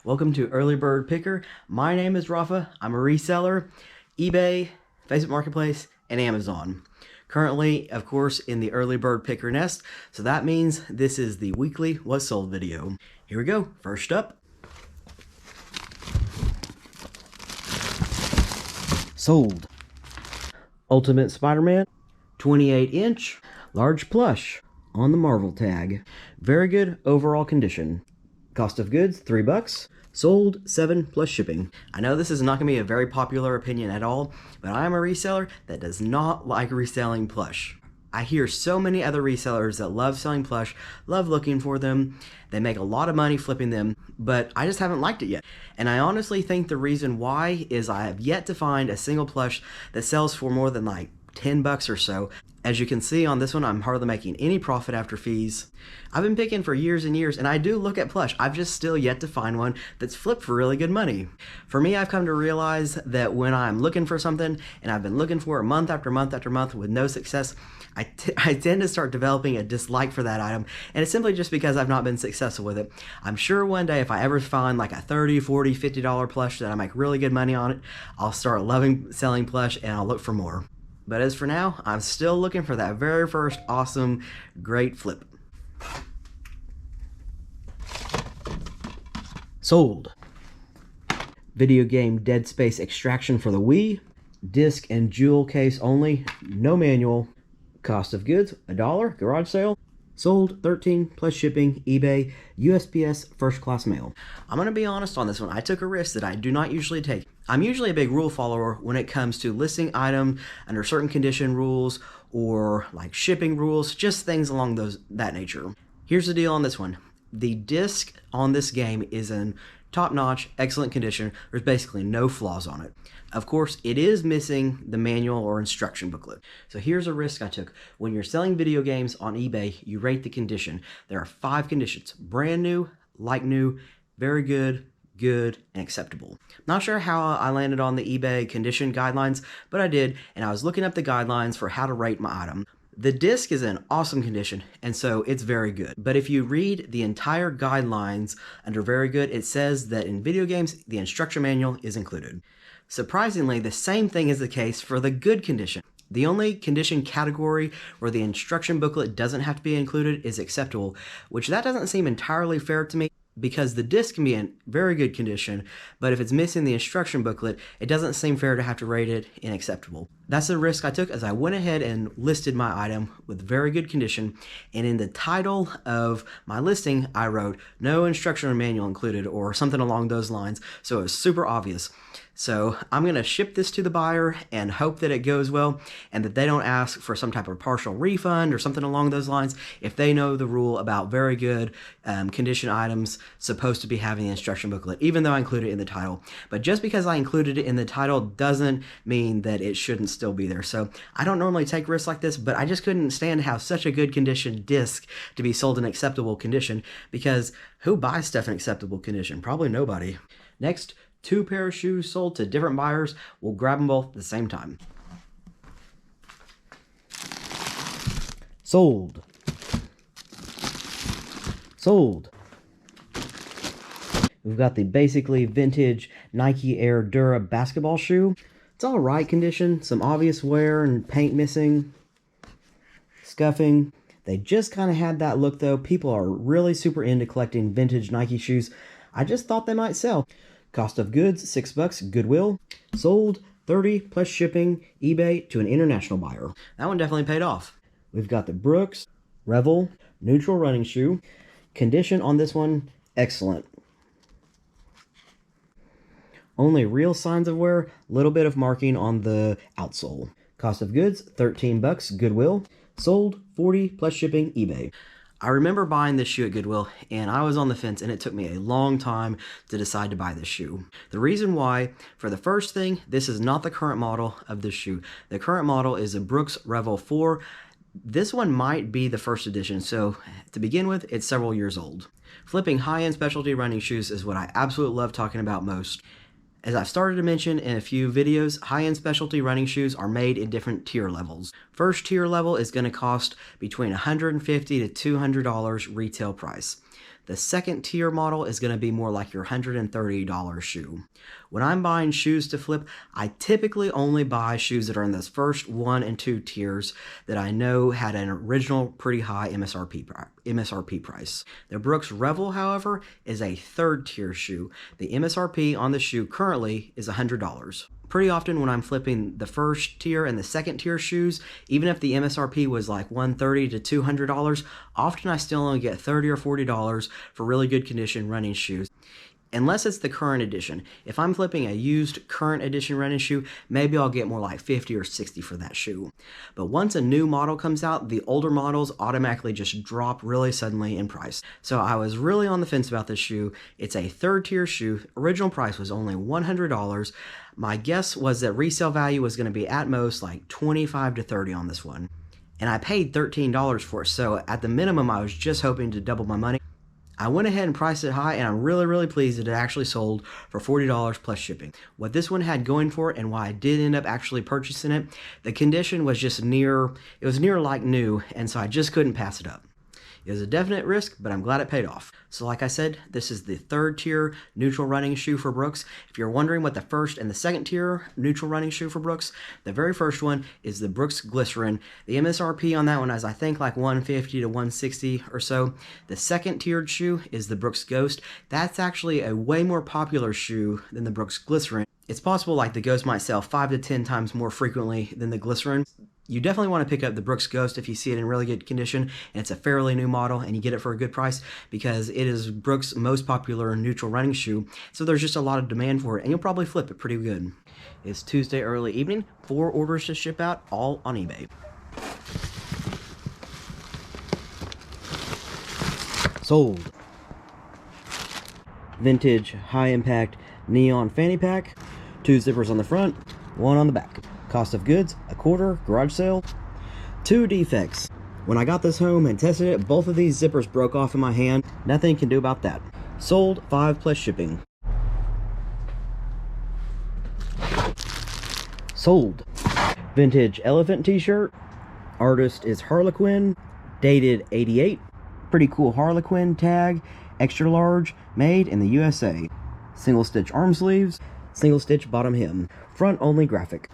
Welcome to EarlyBirdPicker. My name is Rafa. I'm a reseller, eBay, Facebook Marketplace, and Amazon. Currently, of course, in the EarlyBirdPicker nest, so that means this is the weekly What's Sold video. Here we go. First up. Sold. Ultimate Spider-Man, 28-inch, large plush on the Marvel tag. Very good overall condition. Cost of goods, $3. Sold, $7 plus shipping. I know this is not going to be a very popular opinion at all, but I am a reseller that does not like reselling plush. I hear so many other resellers that love selling plush, love looking for them. They make a lot of money flipping them, but I just haven't liked it yet. And I honestly think the reason why is I have yet to find a single plush that sells for more than like $10 or so. As you can see on this one, I'm hardly making any profit after fees. I've been picking for years and years, and I do look at plush. I've just still yet to find one that's flipped for really good money. For me, I've come to realize that when I'm looking for something, and I've been looking for it month after month after month with no success, I tend to start developing a dislike for that item, and it's simply just because I've not been successful with it. I'm sure one day if I ever find like a $30, $40, $50 plush that I make really good money on it, I'll start loving selling plush and I'll look for more. But as for now, I'm still looking for that very first awesome, great flip. Sold. Video game Dead Space Extraction for the Wii. Disc and jewel case only, no manual. Cost of goods, $1, garage sale. Sold, $13 plus shipping, eBay, USPS, first class mail. I'm going to be honest on this one. I took a risk that I do not usually take. I'm usually a big rule follower when it comes to listing items under certain condition rules or like shipping rules, just things along that nature. Here's the deal on this one. The disc on this game is in top-notch, excellent condition. There's basically no flaws on it. Of course, it is missing the manual or instruction booklet. So here's a risk I took. When you're selling video games on eBay, you rate the condition. There are 5 conditions: brand new, like new, very good, good, and acceptable. Not sure how I landed on the eBay condition guidelines, but I did, and I was looking up the guidelines for how to rate my item. The disc is in awesome condition, and so it's very good. But if you read the entire guidelines under very good, it says that in video games, the instruction manual is included. Surprisingly, the same thing is the case for the good condition. The only condition category where the instruction booklet doesn't have to be included is acceptable, which that doesn't seem entirely fair to me, because the disc can be in very good condition, but if it's missing the instruction booklet, it doesn't seem fair to have to rate it in acceptable. That's the risk I took as I went ahead and listed my item with very good condition, and in the title of my listing, I wrote no instructional manual included or something along those lines, so it was super obvious. So I'm going to ship this to the buyer and hope that it goes well and that they don't ask for some type of partial refund or something along those lines if they know the rule about very good condition items supposed to be having the instruction booklet, even though I included it in the title. But just because I included it in the title doesn't mean that it shouldn't still be there. So I don't normally take risks like this, but I just couldn't stand to have such a good condition disc to be sold in acceptable condition, because who buys stuff in acceptable condition? Probably nobody. Next, 2 pair of shoes sold to different buyers. We'll grab them both at the same time. Sold. Sold. We've got the basically vintage Nike Air Dura basketball shoe. It's all right condition, some obvious wear and paint missing, scuffing. They just kind of had that look though. People are really super into collecting vintage Nike shoes. I just thought they might sell. Cost of goods, $6, Goodwill. Sold, $30 plus shipping, eBay to an international buyer. That one definitely paid off. We've got the Brooks Revel neutral running shoe. Condition on this one, excellent. Only real signs of wear, little bit of marking on the outsole. Cost of goods, $13, Goodwill. Sold, $40 plus shipping, eBay. I remember buying this shoe at Goodwill, and I was on the fence, and it took me a long time to decide to buy this shoe. The reason why, for the first thing, this is not the current model of this shoe. The current model is a Brooks Revel 4. This one might be the first edition, so to begin with, it's several years old. Flipping high-end specialty running shoes is what I absolutely love talking about most. As I've started to mention in a few videos, high-end specialty running shoes are made in different tier levels. First tier level is going to cost between $150 to $200 retail price. The second tier model is going to be more like your $130 shoe. When I'm buying shoes to flip, I typically only buy shoes that are in those first 1 and 2 tiers that I know had an original pretty high MSRP price. The Brooks Revel, however, is a 3rd tier shoe. The MSRP on the shoe currently is $100. Pretty often when I'm flipping the first tier and the second tier shoes, even if the MSRP was like $130 to $200, often I still only get $30 or $40 for really good condition running shoes. Unless it's the current edition. If I'm flipping a used current edition running shoe, maybe I'll get more like $50 or $60 for that shoe. But once a new model comes out, the older models automatically just drop really suddenly in price. So I was really on the fence about this shoe. It's a 3rd tier shoe. Original price was only $100. My guess was that resale value was going to be at most like $25 to $30 on this one. And I paid $13 for it, so at the minimum I was just hoping to double my money. I went ahead and priced it high, and I'm really pleased that it actually sold for $40 plus shipping. What this one had going for it and why I did end up actually purchasing it, the condition was just near like new, and so I just couldn't pass it up. It was a definite risk, but I'm glad it paid off. So like I said, this is the 3rd tier neutral running shoe for Brooks. If you're wondering what the 1st and the 2nd tier neutral running shoe for Brooks, the very first one is the Brooks Glycerin. The MSRP on that one is I think like $150 to $160 or so. The 2nd tiered shoe is the Brooks Ghost. That's actually a way more popular shoe than the Brooks Glycerin. It's possible like the Ghost might sell 5 to 10 times more frequently than the Glycerin. You definitely want to pick up the Brooks Ghost if you see it in really good condition and it's a fairly new model and you get it for a good price, because it is Brooks' most popular neutral running shoe, so there's just a lot of demand for it and you'll probably flip it pretty good. It's Tuesday early evening, 4 orders to ship out, all on eBay. Sold. Vintage high impact neon fanny pack, 2 zippers on the front, 1 on the back. Cost of goods, $25, garage sale. 2 defects. When I got this home and tested it, both of these zippers broke off in my hand. Nothing can do about that. Sold, $5 plus shipping. Sold. Vintage elephant t-shirt. Artist is Harlequin. Dated 88. Pretty cool Harlequin tag. Extra large. Made in the USA. Single stitch arm sleeves. Single stitch bottom hem. Front only graphic.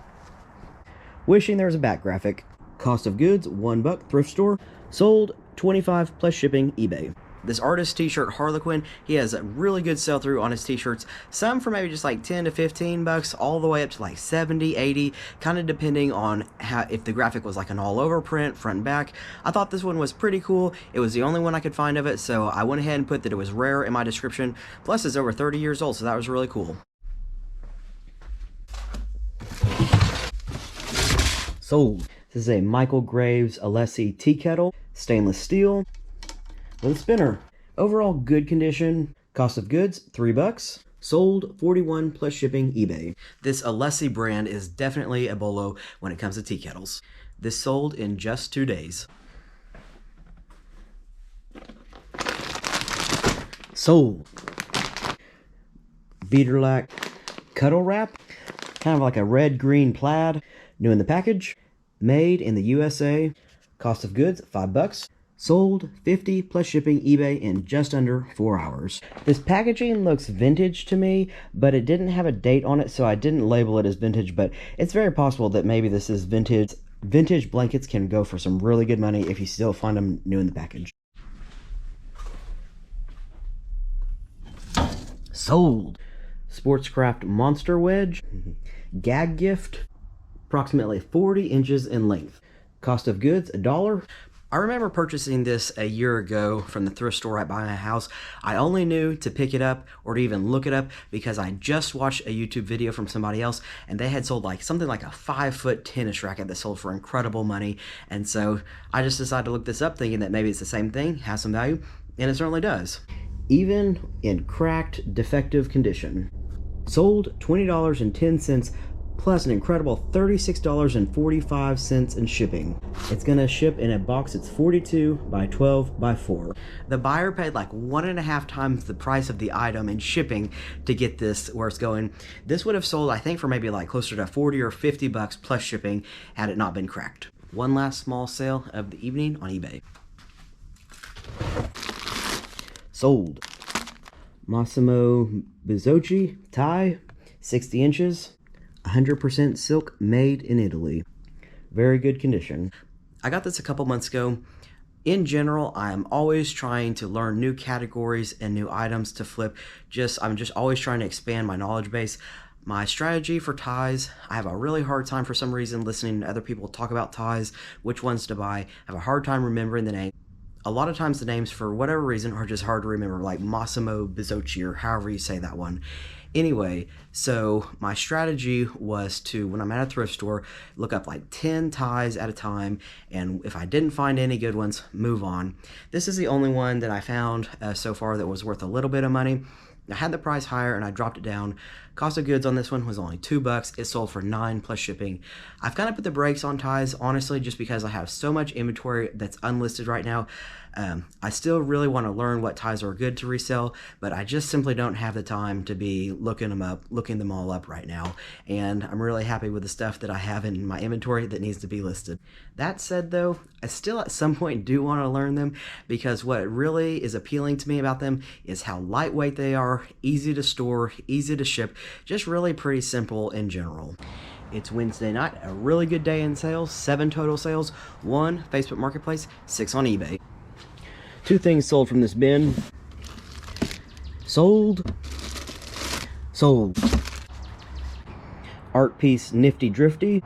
Wishing there was a back graphic. Cost of goods, $1, thrift store. Sold, $25 plus shipping, eBay. This artist t-shirt Harlequin, he has a really good sell-through on his t-shirts. Some for maybe just like 10 to 15 bucks, all the way up to like 70, 80, kind of depending on if the graphic was like an all-over print, front and back. I thought this one was pretty cool. It was the only one I could find of it, so I went ahead and put that it was rare in my description. Plus, it's over 30 years old, so that was really cool. Sold. This is a Michael Graves Alessi tea kettle, stainless steel, with a spinner. Overall good condition. Cost of goods, $3. Sold, $41 plus shipping, eBay. This Alessi brand is definitely a BOLO when it comes to tea kettles. This sold in just 2 days. Sold. Beaterlac cuddle wrap, kind of like a red-green plaid, new in the package. Made in the USA. Cost of goods, $5. Sold, $50 plus shipping, eBay in just under 4 hours. This packaging looks vintage to me, but it didn't have a date on it, so I didn't label it as vintage, but it's very possible that maybe this is vintage. Vintage blankets can go for some really good money if you still find them new in the package. Sold. Sportscraft Monster Wedge. Gag gift. Approximately 40 inches in length. Cost of goods, $1. I remember purchasing this a year ago from the thrift store right by my house. I only knew to pick it up or to even look it up because I just watched a YouTube video from somebody else and they had sold like something like a 5-foot tennis racket that sold for incredible money. And so I just decided to look this up thinking that maybe it's the same thing, has some value, and it certainly does. Even in cracked, defective condition. Sold, $20.10 plus an incredible $36.45 in shipping. It's gonna ship in a box that's 42 by 12 by 4. The buyer paid like 1.5 times the price of the item in shipping to get this where it's going. This would have sold, I think, for maybe like closer to 40 or 50 bucks plus shipping had it not been cracked. One last small sale of the evening on eBay. Sold. Massimo Bizzocchi tie, 60 inches, 100% silk, made in Italy. Very good condition. I got this a couple months ago. In general, I'm always trying to learn new categories and new items to flip. I'm just always trying to expand my knowledge base. My strategy for ties, I have a really hard time for some reason listening to other people talk about ties, which ones to buy. I have a hard time remembering the name. A lot of times the names, for whatever reason, are just hard to remember, like Massimo Bizzocchi or however you say that one. Anyway, so my strategy was to, when I'm at a thrift store, look up like 10 ties at a time, and if I didn't find any good ones, move on. This is the only one that I found so far that was worth a little bit of money. I had the price higher and I dropped it down. Cost of goods on this one was only $2. It sold for $9 plus shipping. I've kind of put the brakes on ties, honestly, just because I have so much inventory that's unlisted right now. I still really want to learn what ties are good to resell, but I just simply don't have the time to be looking them all up right now. And I'm really happy with the stuff that I have in my inventory that needs to be listed. That said, though, I still at some point do want to learn them, because what really is appealing to me about them is how lightweight they are, easy to store, easy to ship, just really pretty simple in general. It's Wednesday night, a really good day in sales, 7 total sales, 1 Facebook Marketplace, 6 on eBay. 2 things sold from this bin. Sold. Art piece Nifty Drifty,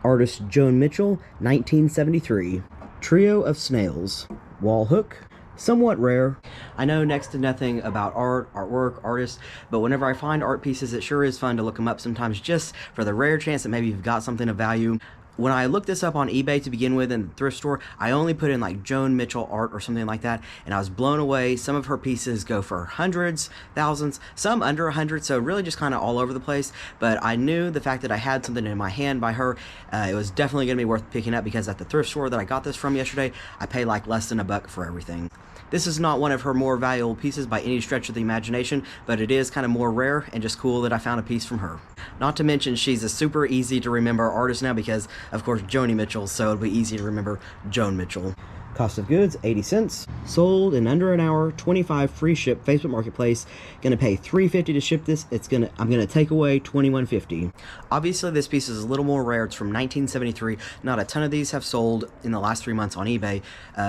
artist Joan Mitchell, 1973. Trio of snails. Wall hook, somewhat rare. I know next to nothing about art, artwork, artists, but whenever I find art pieces, it sure is fun to look them up sometimes, just for the rare chance that maybe you've got something of value. When I looked this up on eBay to begin with in the thrift store, I only put in like Joan Mitchell art or something like that, and I was blown away. Some of her pieces go for hundreds, thousands, some under 100, so really just kind of all over the place. But I knew the fact that I had something in my hand by her, it was definitely going to be worth picking up, because at the thrift store that I got this from yesterday, I paid like less than $1 for everything. This is not one of her more valuable pieces by any stretch of the imagination, but it is kind of more rare and just cool that I found a piece from her. Not to mention, she's a super easy to remember artist now because, of course, Joni Mitchell, so it'll be easy to remember Joan Mitchell. Cost of goods, 80 cents. Sold in under an hour, 25 free ship, Facebook Marketplace. Gonna pay $3.50 to ship this. I'm gonna take away $21.50. Obviously, this piece is a little more rare. It's from 1973. Not a ton of these have sold in the last 3 months on eBay.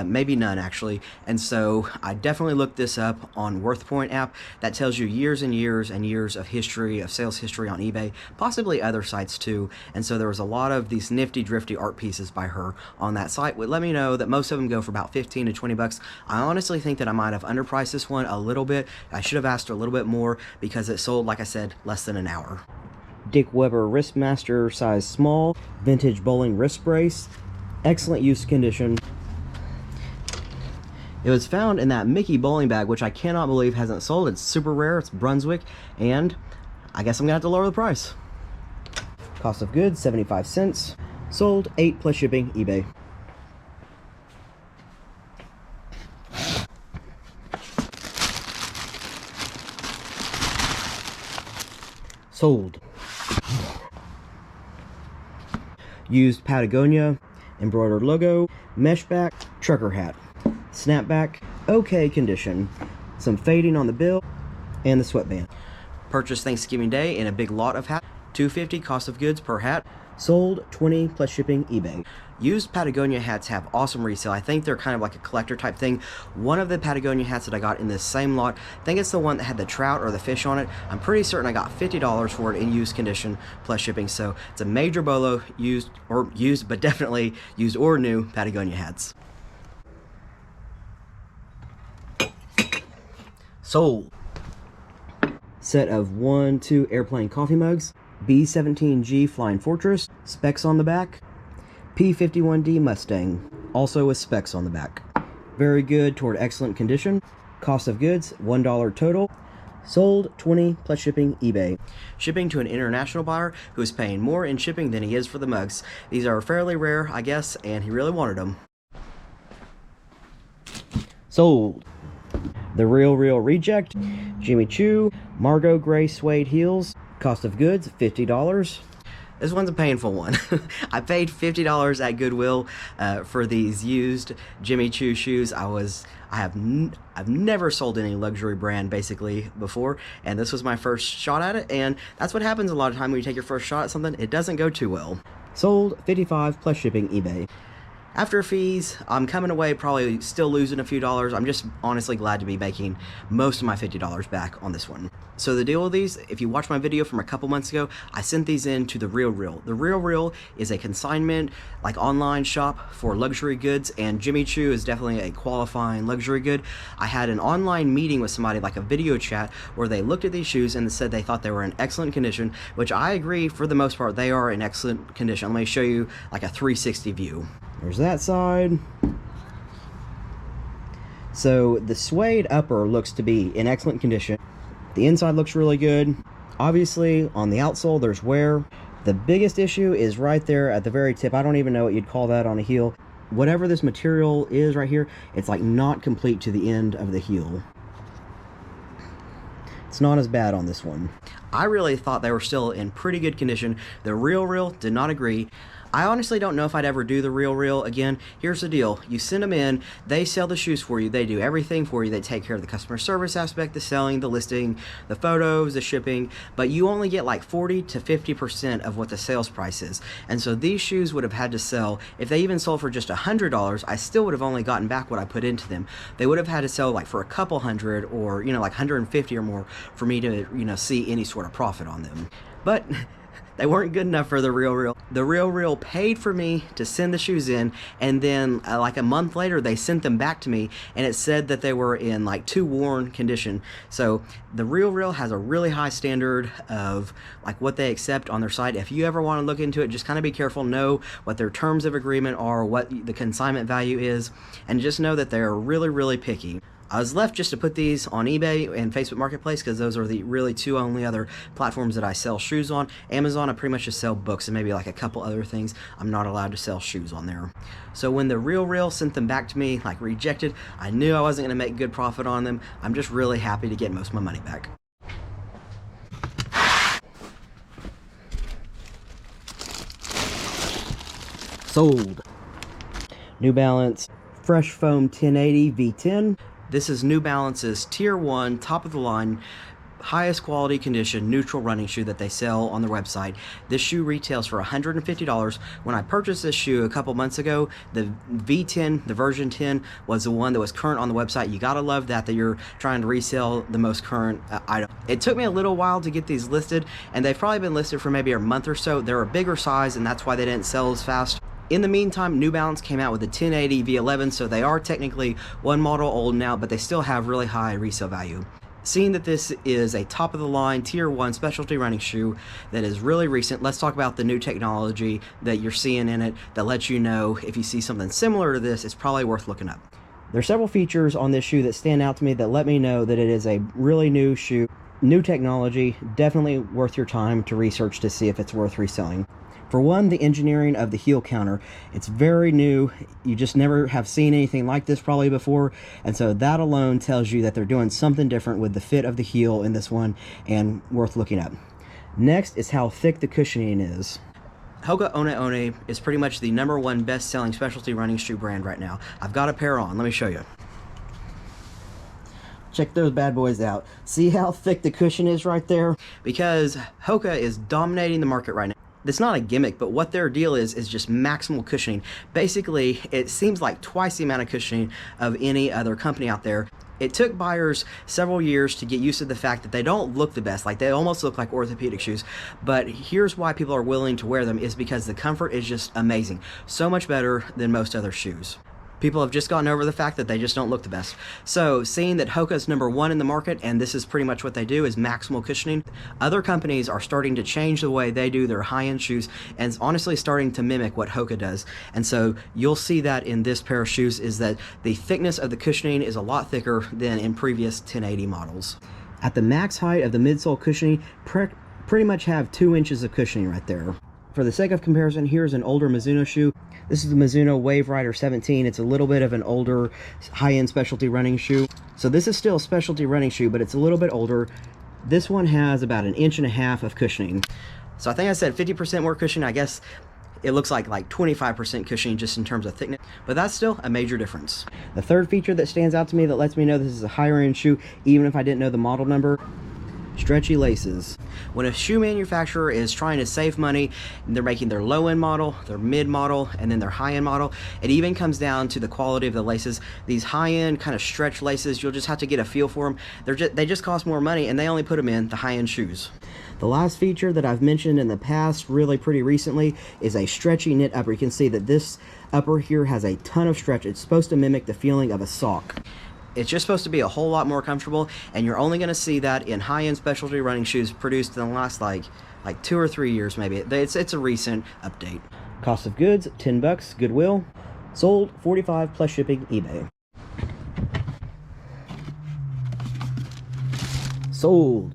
Maybe none, actually. And so I definitely looked this up on WorthPoint app. That tells you years and years and years of history, of sales history on eBay, possibly other sites too. And so there was a lot of these nifty, drifty art pieces by her on that site. Would let me know that most of them go for about 15 to 20 bucks. I honestly think that I might have underpriced this one a little bit. I should have asked her a little bit more, because it sold, like I said, less than an hour. Dick Weber Wristmaster size small, vintage bowling wrist brace, excellent use condition. It was found in that Mickey bowling bag, which I cannot believe hasn't sold. It's super rare, it's Brunswick, and I guess I'm gonna have to lower the price. Cost of goods, 75 cents. Sold, 8 plus shipping, eBay. Sold. Used Patagonia, embroidered logo, mesh back, trucker hat. Snapback, okay condition. Some fading on the bill, and the sweatband. Purchased Thanksgiving Day in a big lot of hats. $2.50 cost of goods per hat. Sold, 20 plus shipping, eBay. Used Patagonia hats have awesome resale. I think they're kind of like a collector type thing. One of the Patagonia hats that I got in this same lot, I think it's the one that had the trout or the fish on it. I'm pretty certain I got $50 for it in used condition plus shipping. So it's a major BOLO, used, but definitely used or new Patagonia hats. Sold. Set of 1-2 airplane coffee mugs. B-17G Flying Fortress, specs on the back. P-51D Mustang, also with specs on the back. Very good toward excellent condition. Cost of goods, $1 total. Sold, 20 plus shipping, eBay. Shipping to an international buyer who is paying more in shipping than he is for the mugs. These are fairly rare, I guess, and he really wanted them. Sold. The Real Reject, Jimmy Choo, Margot Gray suede heels. Cost of goods, $50. This one's a painful one. I paid $50 at Goodwill for these used Jimmy Choo shoes. I've never sold any luxury brand basically before, and this was my first shot at it, and that's what happens a lot of time when you take your first shot at something. It doesn't go too well. Sold $55 plus shipping eBay. After fees, I'm coming away probably still losing a few dollars. I'm just honestly glad to be making most of my $50 back on this one. So the deal with these, if you watch my video from a couple months ago, I sent these in to The Real Real. The Real Real is a consignment, like online shop for luxury goods, and Jimmy Choo is definitely a qualifying luxury good. I had an online meeting with somebody, like a video chat, where they looked at these shoes and said they thought they were in excellent condition, which I agree for the most part, they are in excellent condition. Let me show you like a 360 view. There's that side. So the suede upper looks to be in excellent condition. The inside looks really good. Obviously, on the outsole, there's wear. The biggest issue is right there at the very tip. I don't even know what you'd call that on a heel. Whatever this material is right here, it's like not complete to the end of the heel. It's not as bad on this one. I really thought they were still in pretty good condition. The Real Real did not agree. I honestly don't know if I'd ever do The Real Real again. Here's the deal. You send them in, they sell the shoes for you, they do everything for you. They take care of the customer service aspect, the selling, the listing, the photos, the shipping, but you only get like 40 to 50% of what the sales price is. And so these shoes would have had to sell, if they even sold for just $100, I still would have only gotten back what I put into them. They would have had to sell like for a couple hundred, or like 150 or more for me to see any sort of profit on them. But they weren't good enough for The Real Real. The Real Real paid for me to send the shoes in, and then like a month later they sent them back to me, and it said that they were in like too worn condition. So The Real Real has a really high standard of like what they accept on their site. If you ever want to look into it, just kind of be careful, know what their terms of agreement are, what the consignment value is, and just know that they're really, really picky. I was left just to put these on eBay and Facebook Marketplace because those are the really two only other platforms that I sell shoes on. Amazon, I pretty much just sell books and maybe like a couple other things. I'm not allowed to sell shoes on there. So when The Real Real sent them back to me, like rejected, I knew I wasn't going to make good profit on them. I'm just really happy to get most of my money back. Sold. New Balance Fresh Foam 1080 V10. This is New Balance's Tier 1, top of the line, highest quality condition, neutral running shoe that they sell on their website. This shoe retails for $150. When I purchased this shoe a couple months ago, the V10, the version 10, was the one that was current on the website. You gotta love that you're trying to resell the most current item. It took me a little while to get these listed, and they've probably been listed for maybe a month or so. They're a bigger size, and that's why they didn't sell as fast. In the meantime, New Balance came out with the 1080 V11, so they are technically one model old now, but they still have really high resale value. Seeing that this is a top-of-the-line Tier 1 specialty running shoe that is really recent, let's talk about the new technology that you're seeing in it that lets you know if you see something similar to this, it's probably worth looking up. There are several features on this shoe that stand out to me that let me know that it is a really new shoe. New technology, definitely worth your time to research to see if it's worth reselling. For one, the engineering of the heel counter. It's very new. You just never have seen anything like this probably before, and so that alone tells you that they're doing something different with the fit of the heel in this one, and worth looking up. Next is how thick the cushioning is. Hoka One One is pretty much the #1 best-selling specialty running shoe brand right now. I've got a pair on. Let me show you. Check those bad boys out. See how thick the cushion is right there? Because Hoka is dominating the market right now. It's not a gimmick, but what their deal is just maximal cushioning. Basically, it seems like twice the amount of cushioning of any other company out there. It took buyers several years to get used to the fact that they don't look the best, like they almost look like orthopedic shoes, but here's why people are willing to wear them, is because the comfort is just amazing. So much better than most other shoes. People have just gotten over the fact that they just don't look the best. So seeing that Hoka is #1 in the market, and this is pretty much what they do, is maximal cushioning, other companies are starting to change the way they do their high-end shoes, and it's honestly starting to mimic what Hoka does. And so you'll see that in this pair of shoes, is that the thickness of the cushioning is a lot thicker than in previous 1080 models. At the max height of the midsole cushioning, pretty much have 2 inches of cushioning right there. For the sake of comparison, here's an older Mizuno shoe. This is the Mizuno Wave Rider 17. It's a little bit of an older high-end specialty running shoe. So this is still a specialty running shoe, but it's a little bit older. This one has about 1.5 inches of cushioning. So I think I said 50% more cushion. I guess it looks like 25% cushioning just in terms of thickness, but that's still a major difference. The third feature that stands out to me that lets me know this is a higher end shoe, even if I didn't know the model number: stretchy laces. When a shoe manufacturer is trying to save money, they're making their low-end model, their mid-model, and then their high-end model, it even comes down to the quality of the laces. These high-end kind of stretch laces, you'll just have to get a feel for them. They just cost more money, and they only put them in the high-end shoes. The last feature that I've mentioned in the past, really pretty recently, is a stretchy knit upper. You can see that this upper here has a ton of stretch. It's supposed to mimic the feeling of a sock. It's just supposed to be a whole lot more comfortable, and you're only going to see that in high-end specialty running shoes produced in the last like 2 or 3 years maybe. It's a recent update. Cost of goods, $10, Goodwill. Sold, $45 plus shipping, eBay. Sold.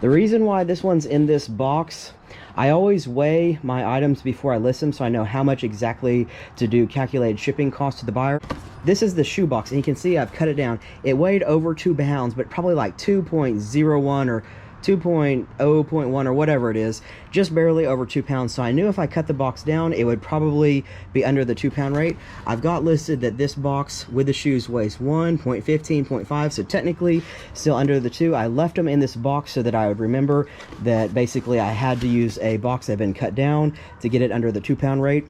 The reason why this one's in this box, I always weigh my items before I list them so I know how much exactly to do calculated shipping cost to the buyer. This is the shoe box, and you can see I've cut it down. It weighed over 2 pounds, but probably like 2.01 or 2.0.1 or whatever it is, just barely over 2 pounds. So I knew if I cut the box down, it would probably be under the 2 pound rate. I've got listed that this box with the shoes weighs 1.15.5, so technically still under the 2. I left them in this box so that I would remember that basically I had to use a box that had been cut down to get it under the 2 pound rate.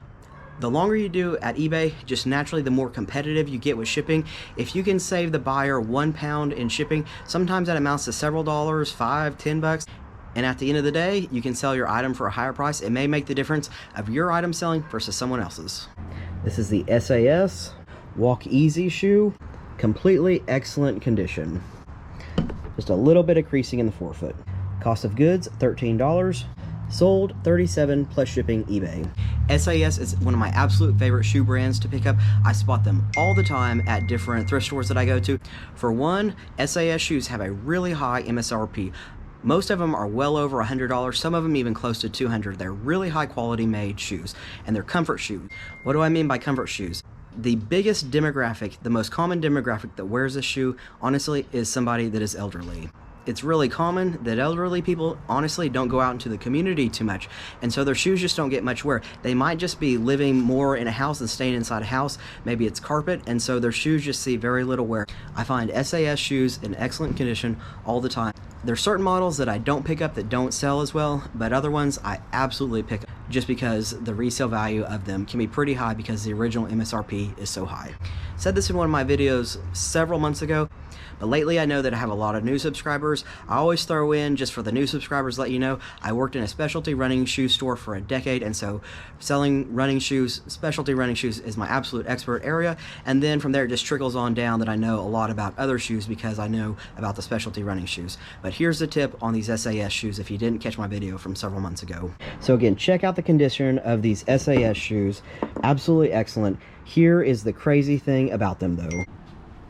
The longer you do at eBay, just naturally the more competitive you get with shipping. If you can save the buyer 1 pound in shipping, sometimes that amounts to several dollars, $5, $10. And at the end of the day, you can sell your item for a higher price. It may make the difference of your item selling versus someone else's. This is the SAS Walk Easy shoe. Completely excellent condition. Just a little bit of creasing in the forefoot. Cost of goods, $13. Sold, $37 plus shipping, eBay. SAS is one of my absolute favorite shoe brands to pick up. I spot them all the time at different thrift stores that I go to. For one, SAS shoes have a really high MSRP. Most of them are well over $100, some of them even close to $200. They're really high quality made shoes, and they're comfort shoes. What do I mean by comfort shoes? The biggest demographic, the most common demographic that wears this shoe, honestly, is somebody that is elderly. It's really common that elderly people honestly don't go out into the community too much, and so their shoes just don't get much wear. They might just be living more in a house than staying inside a house. Maybe it's carpet, and so their shoes just see very little wear. I find SAS shoes in excellent condition all the time. There's certain models that I don't pick up that don't sell as well, but other ones I absolutely pick up just because the resale value of them can be pretty high because the original MSRP is so high. Said this in one of my videos several months ago, but lately I know that I have a lot of new subscribers. I always throw in, just for the new subscribers, let you know, I worked in a specialty running shoe store for a decade, and so selling running shoes, specialty running shoes, is my absolute expert area. And then from there it just trickles on down that I know a lot about other shoes because I know about the specialty running shoes. But here's the tip on these SAS shoes if you didn't catch my video from several months ago. So again, check out the condition of these SAS shoes. Absolutely excellent. Here is the crazy thing about them though.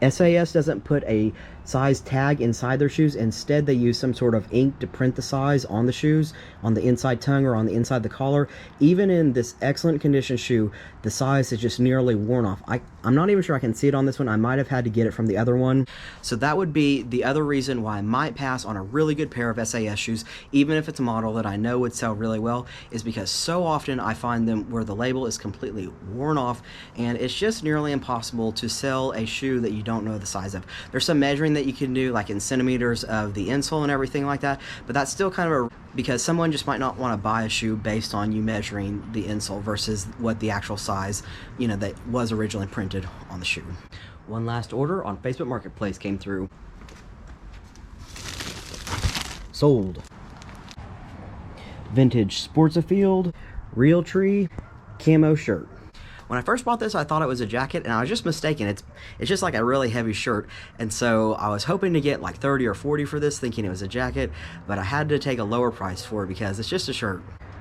SAS doesn't put a size tag inside their shoes. Instead, they use some sort of ink to print the size on the shoes, on the inside tongue or on the inside the collar. Even in this excellent condition shoe, the size is just nearly worn off. I'm not even sure I can see it on this one. I might have had to get it from the other one. So that would be the other reason why I might pass on a really good pair of SAS shoes, even if it's a model that I know would sell really well, is because so often I find them where the label is completely worn off, and it's just nearly impossible to sell a shoe that you don't know the size of. There's some measuring that you can do, like in centimeters of the insole and everything like that, but that's still kind of because someone just might not want to buy a shoe based on you measuring the insole versus what the actual size, you know, that was originally printed on the shoe. One last order on Facebook Marketplace came through. Sold. Vintage Sports-A-Field Realtree camo shirt. When I first bought this, I thought it was a jacket, and I was just mistaken. It's just like a really heavy shirt, and so I was hoping to get like 30 or 40 for this, thinking it was a jacket, but I had to take a lower price for it because it's just a shirt.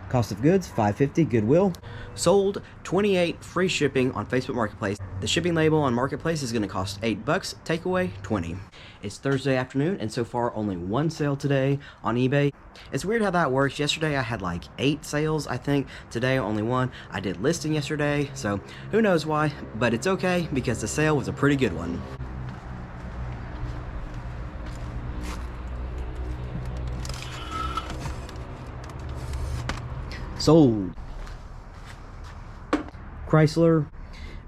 Cost of goods, $5.50, Goodwill. Sold, $28, free shipping on Facebook Marketplace. The shipping label on Marketplace is going to cost $8, takeaway, $20. It's Thursday afternoon, and so far only one sale today on eBay. It's weird how that works. Yesterday I had like 8 sales, I think. Today only 1. I did listing yesterday, so who knows why, but it's okay because the sale was a pretty good one. Sold. Chrysler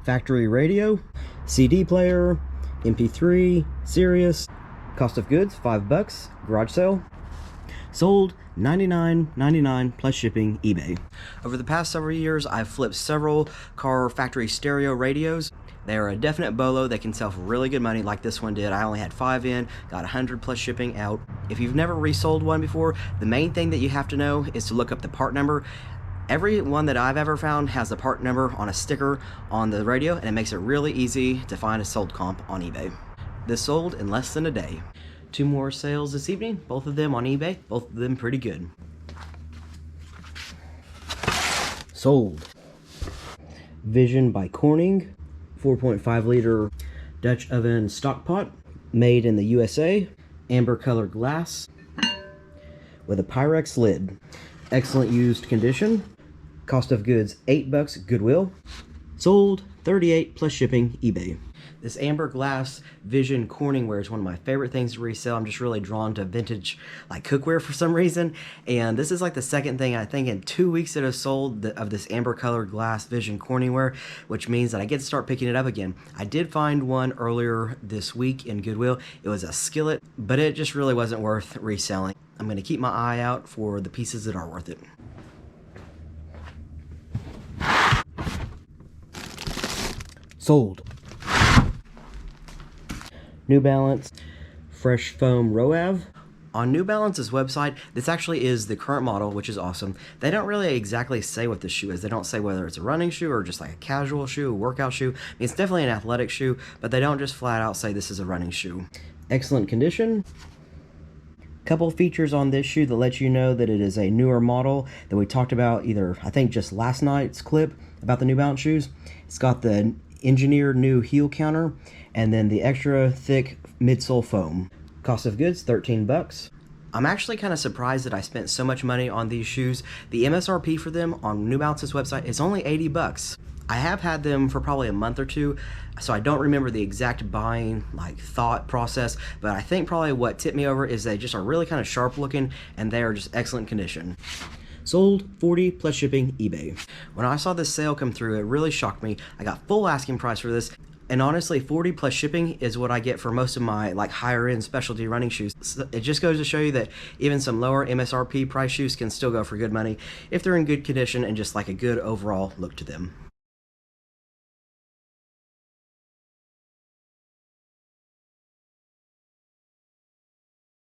factory radio, CD player, MP3, Sirius. Cost of goods $5, garage sale. Sold $99.99 plus shipping, eBay. Over the past several years, I've flipped several car factory stereo radios. They are a definite BOLO. They can sell for really good money like this one did. I only had 5 in, got 100 plus shipping out. If you've never resold one before, the main thing that you have to know is to look up the part number. Every one that I've ever found has the part number on a sticker on the radio, and it makes it really easy to find a sold comp on eBay. This sold in less than a day. 2 more sales this evening, both of them on eBay, both of them pretty good. Sold. Vision by Corning, 4.5 liter Dutch oven stock pot, made in the USA, amber colored glass with a Pyrex lid. Excellent used condition. Cost of goods $8, Goodwill. Sold $38 plus shipping, eBay. This amber glass Vision Corningware is one of my favorite things to resell. I'm just really drawn to vintage like cookware for some reason. And this is like the second thing I think in 2 weeks that have sold of this amber colored glass Vision Corningware, which means that I get to start picking it up again. I did find one earlier this week in Goodwill. It was a skillet, but it just really wasn't worth reselling. I'm going to keep my eye out for the pieces that are worth it. Sold. New Balance Fresh Foam Roav. On New Balance's website, this actually is the current model, which is awesome. They don't really exactly say what this shoe is. They don't say whether it's a running shoe or just like a casual shoe, a workout shoe. I mean, it's definitely an athletic shoe, but they don't just flat out say this is a running shoe. Excellent condition. Couple features on this shoe that let you know that it is a newer model that we talked about either, I think, just last night's clip about the New Balance shoes. It's got the engineered new heel counter and then the extra thick midsole foam. Cost of goods $13. I'm actually kind of surprised that I spent so much money on these shoes. The MSRP for them on New Balance's website is only $80. I have had them for probably a month or two, so I don't remember the exact buying thought process, but I think probably what tipped me over is they just are really kind of sharp looking and they are just excellent condition. Sold $40 plus shipping, eBay. When I saw this sale come through, it really shocked me. I got full asking price for this, and honestly, $40 plus shipping is what I get for most of my higher end specialty running shoes. So it just goes to show you that even some lower MSRP price shoes can still go for good money if they're in good condition and just a good overall look to them.